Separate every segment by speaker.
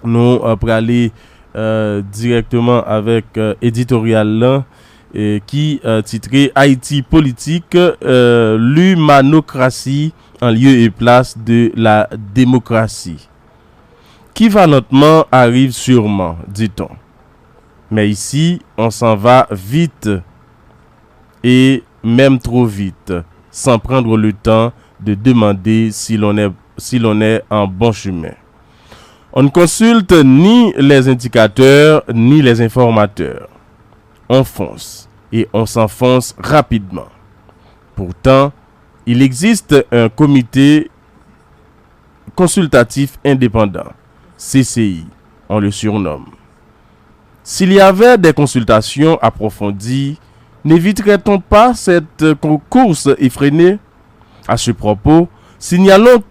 Speaker 1: nous pour aller directement avec éditorial là qui titré Haïti politique, l'humanocratie en lieu et place de la démocratie. Qui va lentement arrive sûrement, dit-on. Mais ici, on s'en va vite et même trop vite, sans prendre le temps de demander si l'on est en bon chemin. On ne consulte ni les indicateurs ni les informateurs. On fonce et on s'enfonce rapidement. Pourtant, il existe un comité consultatif indépendant, CCI, on le surnomme. S'il y avait des consultations approfondies, n'éviterait-on pas cette course effrénée? À ce propos, signalons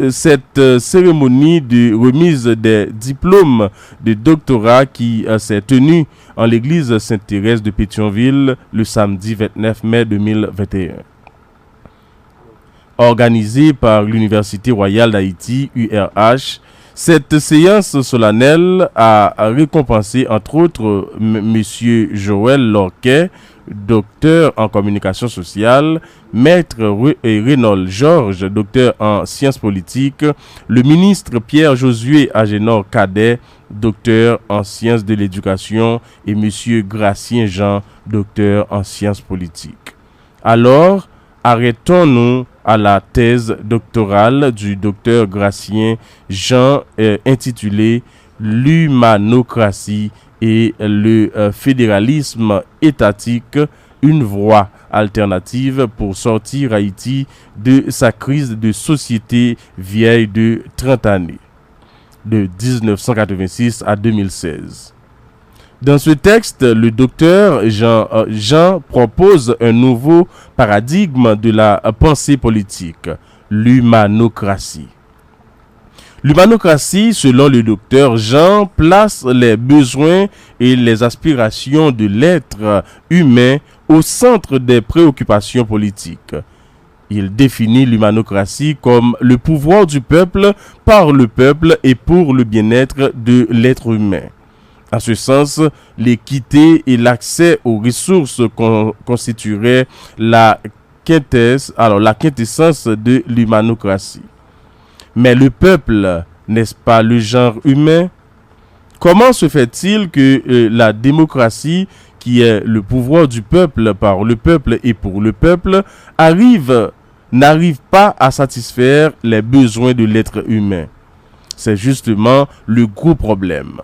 Speaker 1: cette cérémonie de remise des diplômes de doctorat qui s'est tenue en l'église Sainte-Thérèse de Pétionville le samedi 29 mai 2021. Organisée par l'Université royale d'Haïti, URH, cette séance solennelle a récompensé entre autres M. Joël Lorquet, docteur en communication sociale, maître Reynold Georges, docteur en sciences politiques, le ministre Pierre-Josué Agénor Cadet, docteur en sciences de l'éducation, et M. Gracien Jean, docteur en sciences politiques. Alors, arrêtons-nous à la thèse doctorale du docteur Gracien Jean intitulée « L'humanocratie et le fédéralisme étatique, une voie alternative pour sortir Haïti de sa crise de société vieille de 30 années, de 1986 à 2016. Dans ce texte, le docteur Jean propose un nouveau paradigme de la pensée politique, l'humanocratie. L'humanocratie, selon le docteur Jean, place les besoins et les aspirations de l'être humain au centre des préoccupations politiques. Il définit l'humanocratie comme le pouvoir du peuple par le peuple et pour le bien-être de l'être humain. En ce sens, l'équité et l'accès aux ressources constitueraient la quintessence de l'humanocratie. Mais le peuple, n'est-ce pas le genre humain? Comment se fait-il que la démocratie, qui est le pouvoir du peuple par le peuple et pour le peuple, n'arrive pas à satisfaire les besoins de l'être humain? C'est justement le gros problème.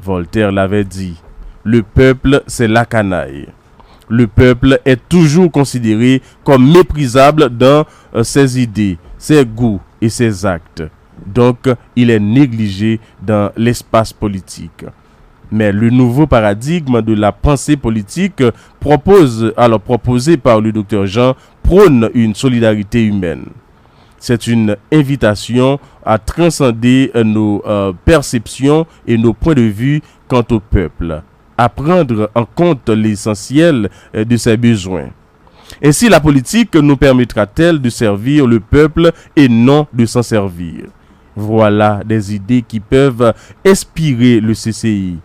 Speaker 1: Voltaire l'avait dit, le peuple, c'est la canaille. Le peuple est toujours considéré comme méprisable dans ses idées, ses goûts et ses actes. Donc, il est négligé dans l'espace politique. Mais le nouveau paradigme de la pensée politique proposé par le docteur Jean prône une solidarité humaine. C'est une invitation à transcender nos perceptions et nos points de vue quant au peuple, à prendre en compte l'essentiel de ses besoins. Ainsi, la politique nous permettra-t-elle de servir le peuple et non de s'en servir? Voilà des idées qui peuvent inspirer le CCI.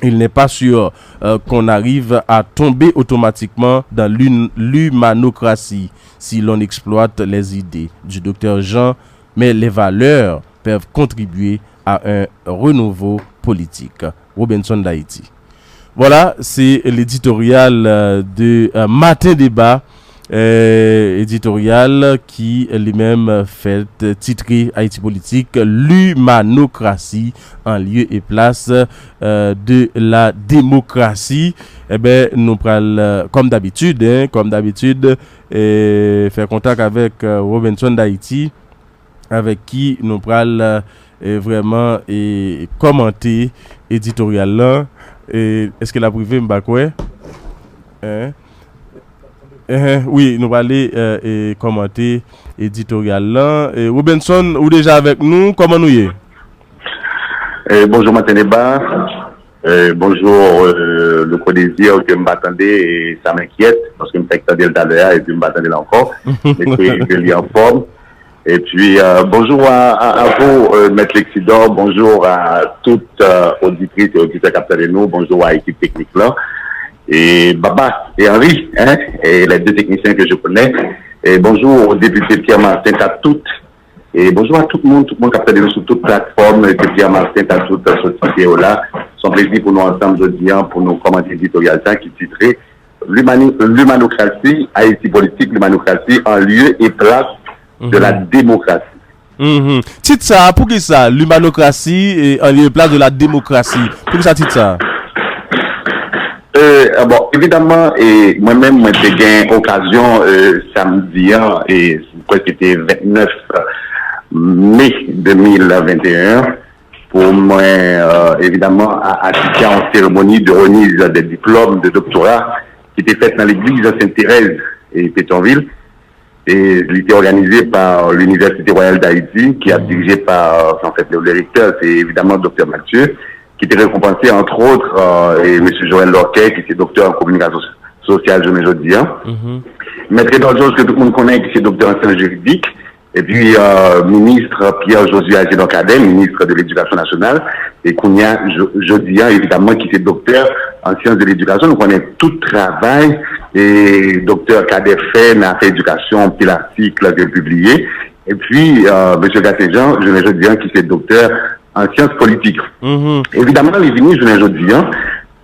Speaker 1: Il n'est pas sûr qu'on arrive à tomber automatiquement dans l'humanocratie si l'on exploite les idées du docteur Jean, mais les valeurs peuvent contribuer à un renouveau politique. Robinson d'Haïti. Voilà, c'est l'éditorial de Matin Débat, éditorial qui lui-même fait titrer Haïti politique, l'humanocratie en lieu et place de la démocratie. Eh ben, nous prenons comme d'habitude, faire contact avec Robinson d'Haïti, avec qui nous prenons vraiment commenter éditorial là. Est-ce que la privée m'a quoi? Oui, nous allons aller commenter éditorial là. Robinson, ou déjà avec nous, comment nous y est?
Speaker 2: Bonjour Matin Débat. Bonjour le co-désir que je m'attendais et ça m'inquiète parce que je me fais que tout à l'heure et puis je m'attendais là encore. Mais je suis en forme. Et puis, bonjour à vous, Maître Lexidor, bonjour à toutes auditrices et auditeurs capteurs de nous, bonjour à l'équipe technique là, et Baba et Henri, hein, et les deux techniciens que je connais, et bonjour au député Pierre Martin, à toutes, et bonjour à tout le monde capteur de nous sur toute plateforme, et Pierre Martin, à toutes ces vidéos là. C'est un plaisir pour nous ensemble aujourd'hui, pour nos commentaires éditoriales qui titrait l'humanocratie, Haïti politique, l'humanocratie en lieu et place de la démocratie.
Speaker 1: Titre ça, pour qui ça, l'humanocratie en lieu et place de la démocratie? Pour qui ça titre ça?
Speaker 2: Bon, évidemment, et moi-même, j'ai eu occasion samedi, et je crois que c'était 29 mai 2021, pour moi, évidemment, assister à une cérémonie de remise des diplômes de doctorat qui était faite dans l'église Sainte-Thérèse et Pétionville. Et il était organisé par l'Université royale d'Haïti, qui a dirigé par, en fait, le recteur, c'est évidemment Dr Mathieu, qui était récompensé, entre autres, et M. Joël Lorquet, qui était docteur en communication sociale, je me dis. Maître Edouard Georges, que tout le monde connaît, qui est docteur en sciences juridiques. Et puis, ministre Pierre-Josué Agédon-Cadem, ministre de l'Éducation nationale, et Kounia Jodian, évidemment, qui est docteur en sciences de l'éducation. Nous connaissons tout le travail, et docteur Kader Fen a fait éducation, puis l'article que publié. Et puis, M. Gasséjean, Journée Jodian, qui est docteur en sciences politiques. Évidemment, il est venu, Journée Jodian,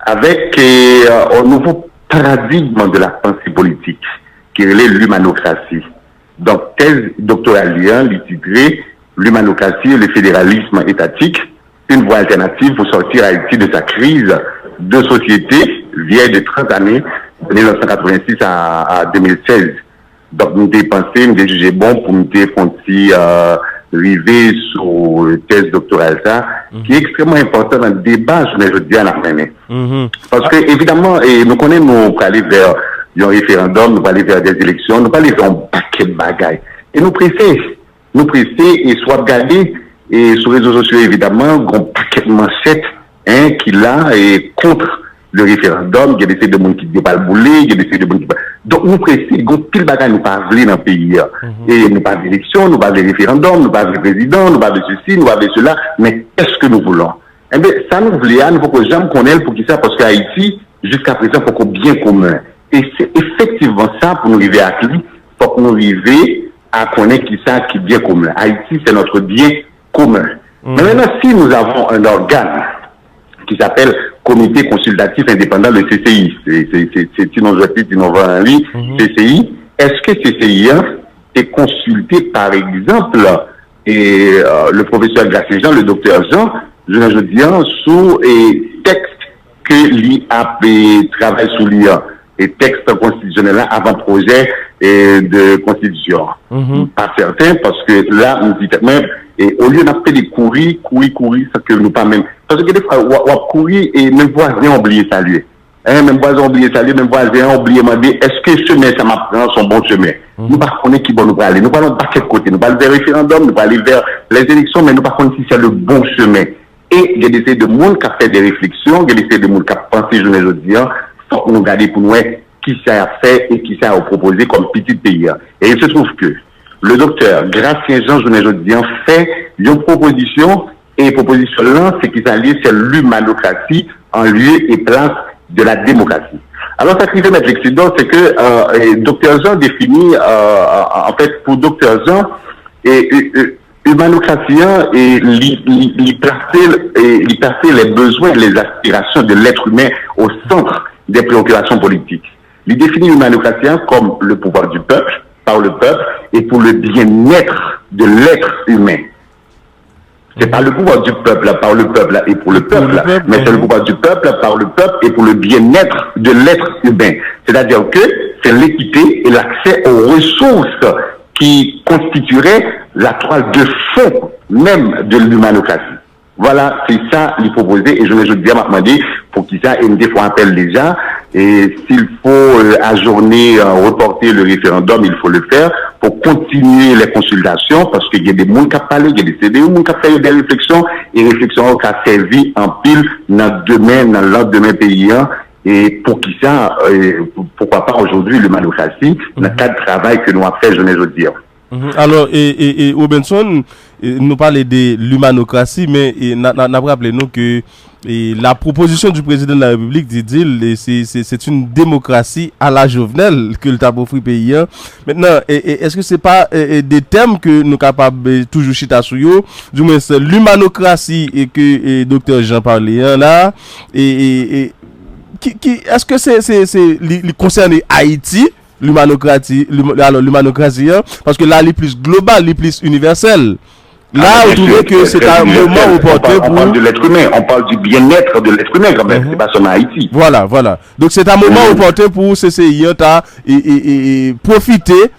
Speaker 2: avec un nouveau paradigme de la pensée politique, qui est l'humanocratie. Donc, thèse doctorale, titrée l'humanocratie et le fédéralisme étatique, une voie alternative pour sortir Haïti de sa crise de société vieille de 30 années, de 1986 à 2016. Donc, nous avons pensé, nous avons jugé bon pour nous arriver sur thèse doctorale, ça, qui est extrêmement important dans le débat, je dis à la fin. Parce que, évidemment, et nous connaissons, nous, pour aller vers un référendum, nous allons aller vers des élections, nous allons aller vers un paquet de bagailles. Et nous pressés, et soit regarder, et sur les réseaux sociaux, évidemment, un paquet de manchettes, qui là, et contre le référendum, il y a des de monde qui ne pas le bouler, il y a des de monde qui pas. Donc, nous pressés, il y a pile de bagailles, nous pas dans le pays. Et nous pas d'élection, nous pas de référendum, nous pas de président, nous pas de ceci, nous pas de cela, mais qu'est-ce que nous voulons? Eh bien, ça nous voulons, nous faut que jamais connaisse pour qui ça, parce qu'Haïti, jusqu'à présent, il faut qu'on bien commun. Et c'est effectivement ça pour nous arriver à qui, pour nous arriver à connaître qui ça qui est bien commun. Haïti, c'est notre bien commun. Mais maintenant, si nous avons un organe qui s'appelle Comité consultatif indépendant, le CCI, c'est Innovant-Henri, CCI, est-ce que CCI est consulté, par exemple, et le professeur Gasséjean, le docteur Jean, je dis, sous texte que l'IAP travaille sous l'IA, et texte constitutionnel avant-projet de constitution. Pas certain, parce que là, nous dit même, et au lieu d'appeler des courir, ça que nous pas même. Parce que des fois, on courir et même voisins ont oublié saluer. Même voisins ont oublié saluer, même voisins ont oublié demander, est-ce que le chemin, ça m'apprend son bon chemin? Nous pas connaître qui bon nous aller. Nous pas pas quel côté. Nous pas aller vers le référendum, nous pas aller vers les élections, mais nous pas connaître si c'est le bon chemin. Et il y a des essais de monde qui a fait des réflexions, il y a des essais de monde qui a pensé, je le dis, faut nous regarder pour nous qui ça a fait et qui ça a proposé comme petit pays. Et il se trouve que le docteur Gracien-Jean Journée-Jodian fait une proposition, et proposition là, c'est qu'il s'allie, c'est l'humanocratie en lieu et place de la démocratie. Alors, ça qui fait mettre l'excédent, c'est que docteur Jean définit, en fait, pour docteur Jean, humanocratie et lui placer les besoins et les aspirations de l'être humain au centre des préoccupations politiques. Il définit l'humanocratie comme le pouvoir du peuple, par le peuple, et pour le bien-être de l'être humain. C'est pas le pouvoir du peuple, par le peuple et pour le peuple, mais c'est le pouvoir du peuple, par le peuple et pour le bien-être de l'être humain. C'est-à-dire que c'est l'équité et l'accès aux ressources qui constitueraient la toile de fond même de l'humanocratie. Voilà, c'est ça lui proposer, et je me dis à demander pour qui ça, et des fois appelle déjà, et s'il faut ajourner, reporter le référendum, il faut le faire pour continuer les consultations, parce qu'il y a des gens qui ont parlé, il y a des CDU, qui ont fait des réflexions, et réflexions qui ont servi en pile dans le lendemain paysan, et pour qui ça, pourquoi pas aujourd'hui l'humanocratie, dans le cadre de travail que nous avons fait, je ne veux dire.
Speaker 1: Alors, Robinson, nous parlait de l'humanocratie, mais n'a rappelé nous que la proposition du président de la République, dit-il, c'est une démocratie à la Jovenel que le tabou offert pays. Maintenant, est-ce que c'est pas des thèmes que nous capables toujours chita sur yo, du moins c'est l'humanocratie et que docteur Jean parlait là, est-ce que c'est concerné Haïti? L'humanocratie, parce que là, elle est plus globale, elle est plus universelle. Là, vous trouvez que c'est un moment opportun pour...
Speaker 2: On parle de l'être humain, on parle du bien-être de l'être humain quand même, c'est pas seulement Haïti.
Speaker 1: Voilà. Donc, c'est un moment opportun pour CCI et profiter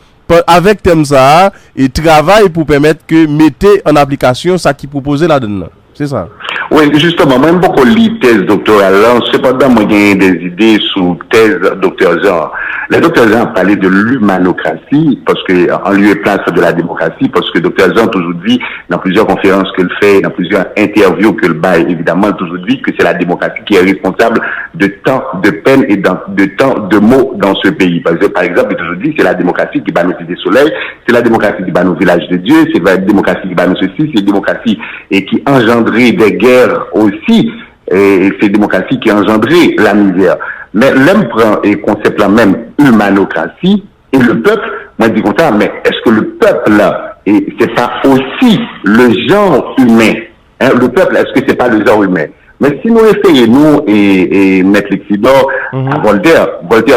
Speaker 1: avec thème ça et travailler pour permettre que mettez en application ça qui proposait là-dedans. C'est ça.
Speaker 2: Oui, justement, moi, j'aime beaucoup lire thèse doctorale. Cependant, moi, j'ai des idées sur thèse docteur Jean. Le docteur Jean a parlé de l'humanocratie, parce que, en lieu et place de la démocratie, parce que docteur Jean a toujours dit, dans plusieurs conférences qu'il fait, dans plusieurs interviews qu'il baille, évidemment, toujours dit que c'est la démocratie qui est responsable de tant de peine et de tant de maux dans ce pays. Par exemple, il toujours dit, c'est la démocratie qui bat nos idées soleil, c'est la démocratie qui bat nos villages de Dieu, c'est la démocratie qui bat nos ceci, c'est la démocratie et qui engendrait des guerres aussi, et c'est la démocratie qui a engendré la misère. Mais l'homme prend et concept là même humanocratie et le peuple, moi je dis comme ça, mais est-ce que le peuple là, et c'est pas aussi le genre humain, hein, le peuple, est-ce que c'est pas le genre humain? Mais si nous essayons, nous, et mettre l'excident à Voltaire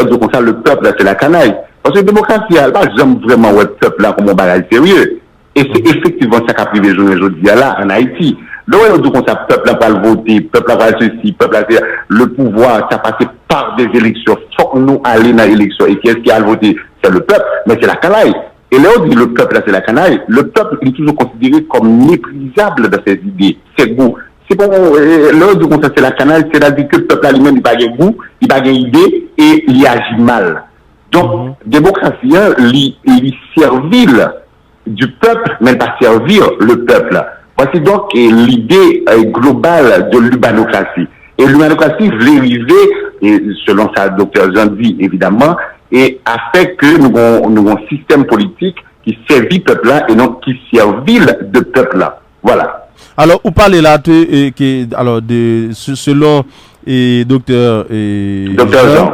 Speaker 2: dit comme ça, le peuple là c'est la canaille. Parce que la démocratie, j'aime vraiment le peuple là comme un bagage sérieux. Et c'est effectivement ça qu'a privé aujourd'hui là en Haïti. Là, on dit qu'on ça, peuple n'a pas le voter, peuple n'a pas ceci, peuple n'a pas le pouvoir, ça passe par des élections. Faut que nous aller dans l'élection. Et qui est-ce qui a le voté? C'est le peuple, mais c'est la canaille. Et là, on dit le peuple, là, c'est la canaille. Le peuple, il est toujours considéré comme méprisable dans ses idées, ses goûts. C'est bon, là, on dit qu'on ça, c'est la canaille, c'est-à-dire que le peuple a lui-même, il n'a pas de goût, il n'a pas d'idée, et il agit mal. Donc, démocratie, il est servile du peuple, mais pas servir le peuple. Voici donc l'idée globale de l'humanocratie. Et l'humanocratie voulait arriver, et selon ça, docteur Jean dit évidemment, et a fait que nous avons un système politique qui servit peuple là et non qui servile de peuple là. Voilà.
Speaker 1: Alors, vous parlez là alors selon docteur
Speaker 2: Jean.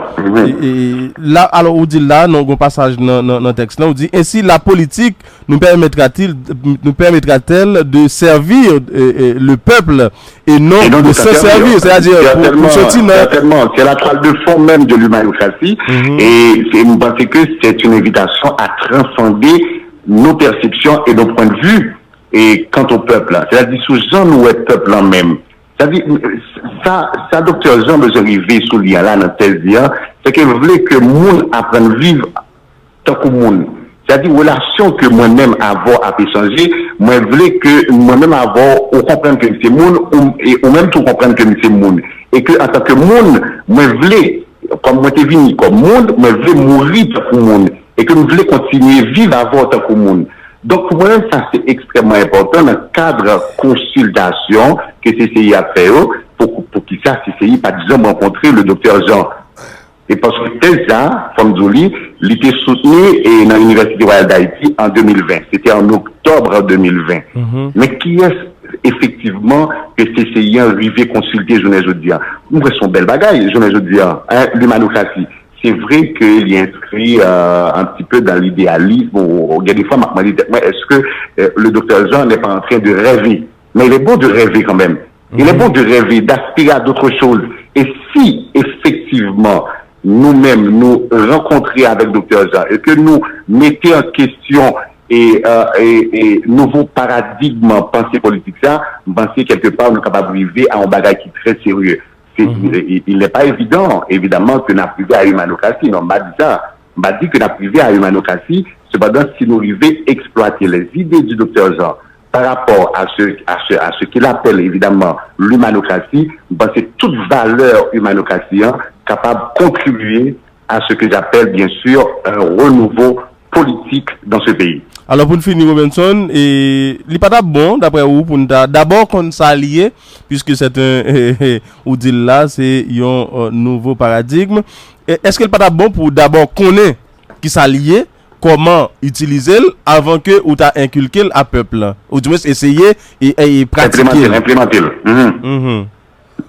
Speaker 1: Et là, alors, on dit là, dans un passage dans le texte, on dit ainsi la politique nous permettra-t-elle de servir le peuple et non de se servir, c'est-à-dire pour sortir.
Speaker 2: Certainement, c'est la toile de fond même de l'humanocratie et nous pensons que c'est une invitation à transcender nos perceptions et nos points de vue et quant au peuple, c'est-à-dire sous Jean nous est peuple en même. C'est-à-dire, ça, docteur Jean, nous arrivé sous l'IA là, dans thèse d'IA, c'est qu'il voulait que le monde apprenne à vivre tant que le monde. C'est-à-dire, relation que moi-même avoir à échanger, moi, je voulais que moi-même avoir, on comprenne que c'est monde, ou même tout comprendre que c'est monde. Et que, en tant que monde, moi, je voulais, comme moi, t'es venu comme monde, moi, je voulais mourir tant que monde. Et que nous voulons continuer à vivre avant tant que monde. Donc, pour moi, ça, c'est extrêmement important dans le cadre consultation que CCI a fait, pour qu'il ça, CCI, par exemple, rencontrer le docteur Jean. Et parce que ça, comme Jolie, il était soutenu dans l'Université royale d'Haïti en 2020. C'était en octobre 2020. Mais qui est effectivement que CCI a arrivé consulter Journée Jodia? Nous, son bel bagaille, Journée Jodia, l'humanocratie. C'est vrai qu'il est inscrit un petit peu dans l'idéalisme. Il y a des fois, je me dis, est-ce que le docteur Jean n'est pas en train de rêver? Mais il est bon de rêver quand même. Il est bon de rêver, d'aspirer à d'autres choses. Et si, effectivement, nous-mêmes, nous rencontrions avec docteur Jean et que nous mettions en question et nouveau paradigme pensée politique, ça, penser quelque part, nous sommes capables d'arriver à un bagage qui est très sérieux. Il n'est pas évident, évidemment, que nous avons privé à l'humanocratie. Non, on m'a dit ça. On m'a dit que nous avons privé à l'humanocratie. Cependant, si nous arrivons à exploiter les idées du docteur Jean par rapport à ce qu'il appelle évidemment l'humanocratie, c'est toute valeur humanocratie capable de contribuer à ce que j'appelle bien sûr un renouveau politique dans ce pays.
Speaker 1: Alors pour finir Robinson, il n'est pas bon d'après vous pour d'abord qu'on s'allie puisque c'est un ou dit là c'est un nouveau paradigme. Est-ce qu'il n'est pas bon pour d'abord connaître qui s'allie comment utiliser avant que ou t'as inculqué à peuple ou du moins essayer et pratiquer
Speaker 2: implémenter.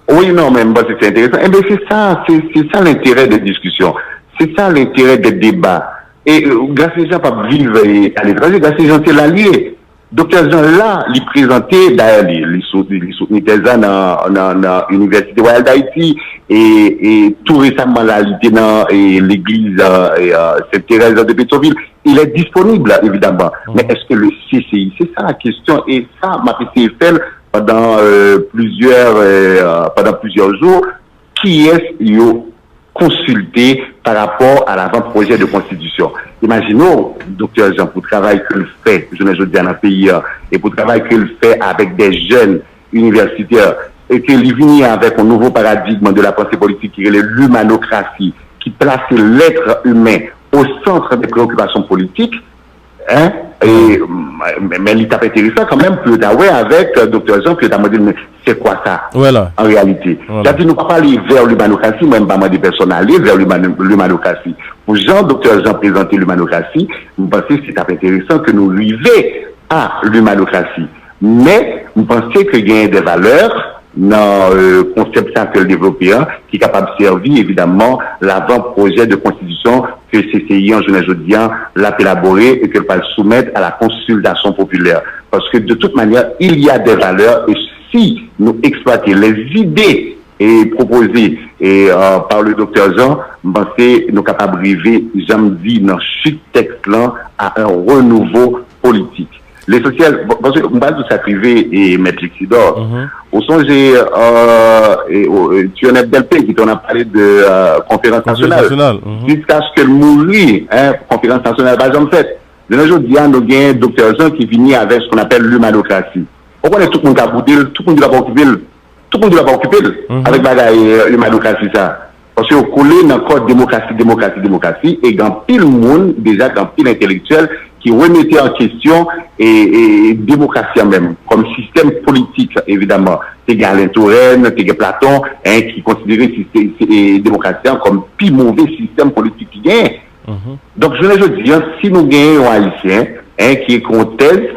Speaker 2: Oui, non, mais bon, c'est intéressant. Eh bien, c'est ça l'intérêt des discussions. C'est ça l'intérêt des débats. Et grâce à gens pas vivre à l'étranger, grâce à gens c'est l'allié. Docteur Jean là, il présentait d'ailleurs il soutenait dans l'université royale d'Haïti et tout récemment là il était dans l'église Sainte-Thérèse de Pétionville. Il est disponible évidemment. Mais est-ce que le CCI, c'est ça la question, et ça m'a fait faire pendant plusieurs jours, qui est-ce consulté par rapport à l'avant-projet de constitution. Imaginons, docteur Jean, pour le travail qu'il fait, je ne dis dans le pays, et pour le travail qu'il fait avec des jeunes universitaires, et qu'il vient avec un nouveau paradigme de la pensée politique qui est l'humanocratie, qui place l'être humain au centre des préoccupations politiques, hein, mais il est intéressant quand même plus d'away avec Dr Jean, puis dit mais c'est quoi ça
Speaker 1: voilà.
Speaker 2: En réalité. C'est-à-dire nous ne pouvons pas aller vers l'humanocratie, même pas des personnes aller vers l'humanocratie. Pour Dr Jean présenter l'humanocratie, nous pensons que c'est intéressant que nous arrivions à l'humanocratie. Mais nous pensons qu'il y a des valeurs dans le concept que le développeur qui est capable de servir évidemment l'avant-projet de constitution que CCI en journée jeudien l'a élaboré et qu'elle va le soumettre à la consultation populaire. Parce que de toute manière, il y a des valeurs et si nous exploitons les idées et proposées par le docteur Jean, nous pensons que nous sommes capables d'arriver, j'aime dire, dans ce texte-là, à un renouveau politique. Les sociales, parce que on va tout ça privé et mettre l'Exidor. Au son, j'ai tu en as Delpé qui t'en a parlé de conférence nationale. Jusqu'à ce qu'elle mourit, conférence nationale, par exemple, fait. De nos jours, nous avons un docteur Jean qui finit avec ce qu'on appelle l'humanocratie. On connaît tout le monde qui a boudé, tout le monde ne l'a pas occupé, tout le monde ne l'a pas occupé avec l'humanocratie, ça. Parce qu'on collé dans le code démocratie, et dans pile monde, déjà dans pile intellectuel, qui remettait en question et démocratie même, comme système politique, évidemment. C'est Alain Touraine, c'est Platon, qui considérait la démocratie comme le plus mauvais système politique qui gagne. Donc, je veux dire, si nous gagnons un haïtien, qui est conteste,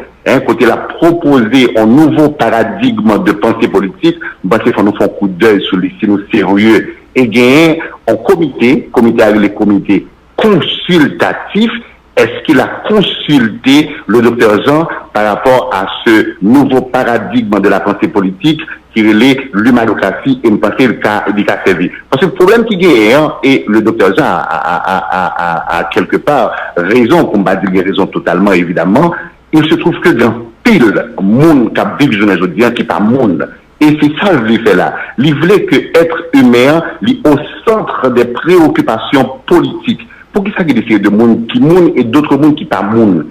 Speaker 2: côté la proposer un nouveau paradigme de pensée politique, parce qu'il faut nous faire un coup d'œil sur les signaux sérieux et gagner un comité avec les comités consultatifs. Est-ce qu'il a consulté le docteur Jean par rapport à ce nouveau paradigme de la pensée politique qui est l'humanocratie et nous pensons le cas servi. Parce que le problème qui est, et le docteur Jean a quelque part raison, pour ne pas dire raison totalement évidemment, il se trouve que dans pile monde qui vit aujourd'hui qui n'est pas monde. Et c'est ça que je fait là. Il voulait que être humain, au centre des préoccupations politiques. Pour qui ça qui décide de monde qui monde et d'autres mondes qui pas monde.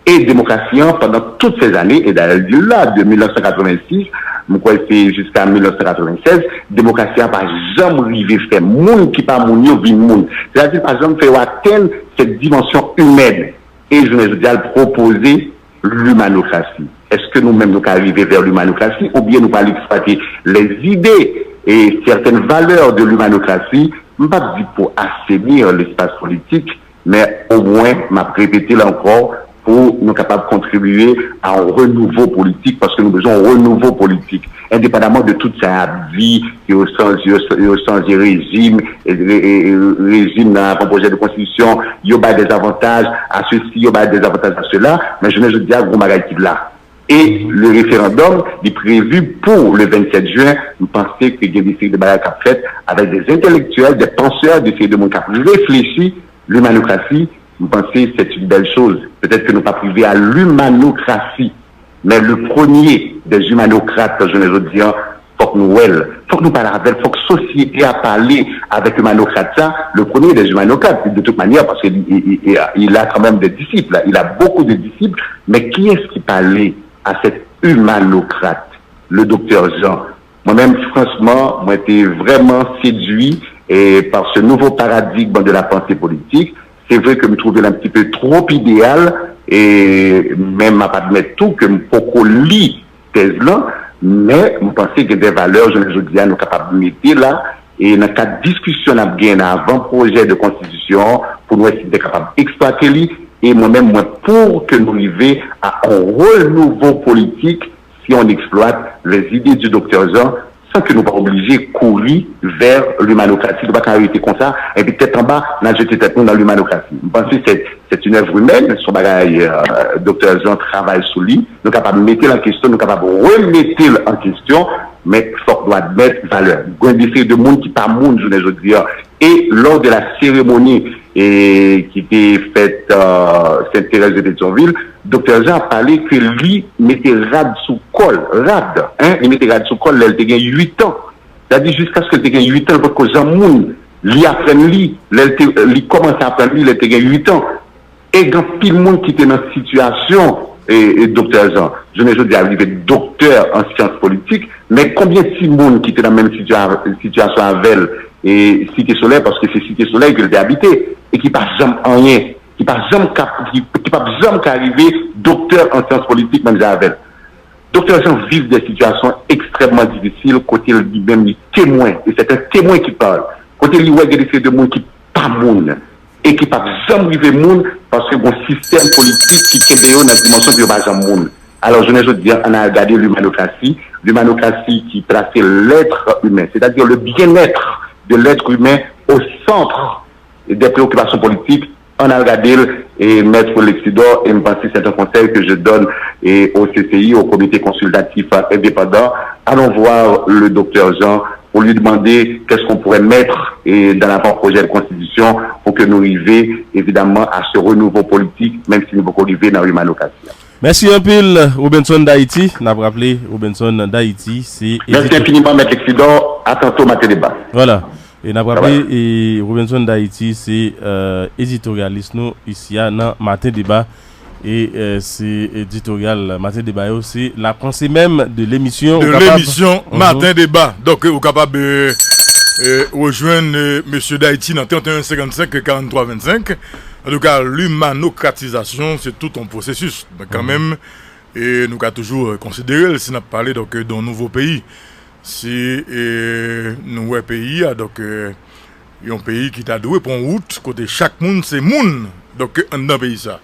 Speaker 2: Et démocratie pendant toutes ces années, et d'ailleurs là, de 1986, je crois que c'est jusqu'à 1996, démocratie n'a pas jamais arrivé à faire monde qui pas monde, il monde. C'est-à-dire, par exemple, faire atteindre cette dimension humaine. Et je me dis à proposer l'humanocratie. Est-ce que nous-mêmes nous arriver vers l'humanocratie ou bien nous allons exploiter les idées et certaines valeurs de l'humanocratie, pas dit pour assainir l'espace politique, mais au moins, m'a répété là encore, pour nous capables de contribuer à un renouveau politique, parce que nous avons besoin d'un renouveau politique, indépendamment de toute sa vie, et au sens du régime, et régime dans un projet de constitution, il y a des avantages à ceci, il y a des avantages à cela, mais je dis à gros là. Et le référendum est prévu pour le 27 juin. Nous pensons qu'il y a des séries de bagages faites avec des intellectuels, des penseurs, des séries de monde qui réfléchissent l'humanocratie. Nous pensons que c'est une belle chose. Peut-être que nous ne pas priver à l'humanocratie. Mais le premier des humanocrates, je ne veux dire, faut que nous parlions avec, faut que la société a parlé avec l'humanocrate, le premier des humanocrates, de toute manière, parce qu'il a quand même des disciples, il a beaucoup de disciples, mais qui est-ce qui parlait à cet humanocrate, le docteur Jean? Moi-même, franchement, moi, été vraiment séduit par ce nouveau paradigme de la pensée politique. C'est vrai que je me trouvais un petit peu trop idéal, et même à pas admettre tout, que je peux lire thèse-là, mais je pense que des valeurs, je dis, nous sommes capables de mettre là, et dans cette discussion, on a bien un avant-projet de constitution, pour nous être capables d'exploiter, et moi-même, moi, pour que nous arrivions à un renouveau politique si on exploite les idées du docteur Jean, sans que nous pas obligés de courir vers l'humanocratie. Nous ne pouvons pas arrêter comme ça, et puis peut-être en bas, nous avons jeté tête dans l'humanocratie. Je pense que c'est une œuvre humaine, son bagage, docteur Jean travaille sous lui, nous sommes capables de mettre en question, nous sommes capables de remettre en question, mais il faut qu'on doit mettre valeur. Il y a des séries de monde qui par monde, je veux dire. Et lors de la cérémonie qui était faite Sainte-Thérèse de Pétionville, docteur Jean a parlé que lui mettait rad sous col, il mettait rad sous col, il était 8 ans. C'est-à-dire jusqu'à ce qu'il ait 8 ans, parce que Jean Moun, lui apprend lui, il commence à apprendre lui, il était 8 ans. Et quand pile monde qui était dans cette situation, et docteur Jean, je ne veux dire arrivé docteur en sciences politiques, mais combien de monde qui était dans la même situation avec elle et Cité Soleil, parce que c'est Cité Soleil qu'il a habité, et qui pas jamais rien, qui pas jamais arrivé docteur en sciences politiques, même avec elle. Docteur Jean vit des situations extrêmement difficiles, côté lui-même, il témoin, et c'est un témoin qui parle. Côté lui, il y a des de monde qui pas monde, et qui pas jamais arrivé monde, parce que bon système politique qui est dans la dimension de pas jamais monde. Alors, je ne veux dire, on a regardé l'humanocratie qui plaçait l'être humain, c'est-à-dire le bien-être de l'être humain au centre des préoccupations politiques. On a regardé et Maître Lexidor, et je pense que c'est un conseil que je donne au CCI, au comité consultatif indépendant. Allons voir le docteur Jean pour lui demander qu'est-ce qu'on pourrait mettre dans l'avant-projet de constitution pour que nous arrivions évidemment à ce renouveau politique, même si nous pouvons arriver dans l'humanocratie.
Speaker 1: Merci un peu, Robinson d'Haïti. N'a pas rappelé, Robinson d'Haïti.
Speaker 2: Merci infiniment, Maître Lexidor. À tantôt, matin débat.
Speaker 1: Voilà. Et n'a pas rappelé, et Robinson d'Haïti, c'est éditorialiste, nous, ici, dans Matin Débat. Et c'est éditorial Matin Débat, c'est la pensée même de l'émission.
Speaker 3: Matin Débat. Donc, vous êtes capable de rejoindre M. d'Haïti dans 31 55 43 25. En tout cas, l'humanocratisation, c'est tout un processus. Donc, quand même, et nous avons toujours considéré, si nous parlé donc d'un nouveau pays, si nous un pays, donc un pays qui t'a doué pour une route, côté chaque monde, c'est monde. Donc, dans le pays, ça.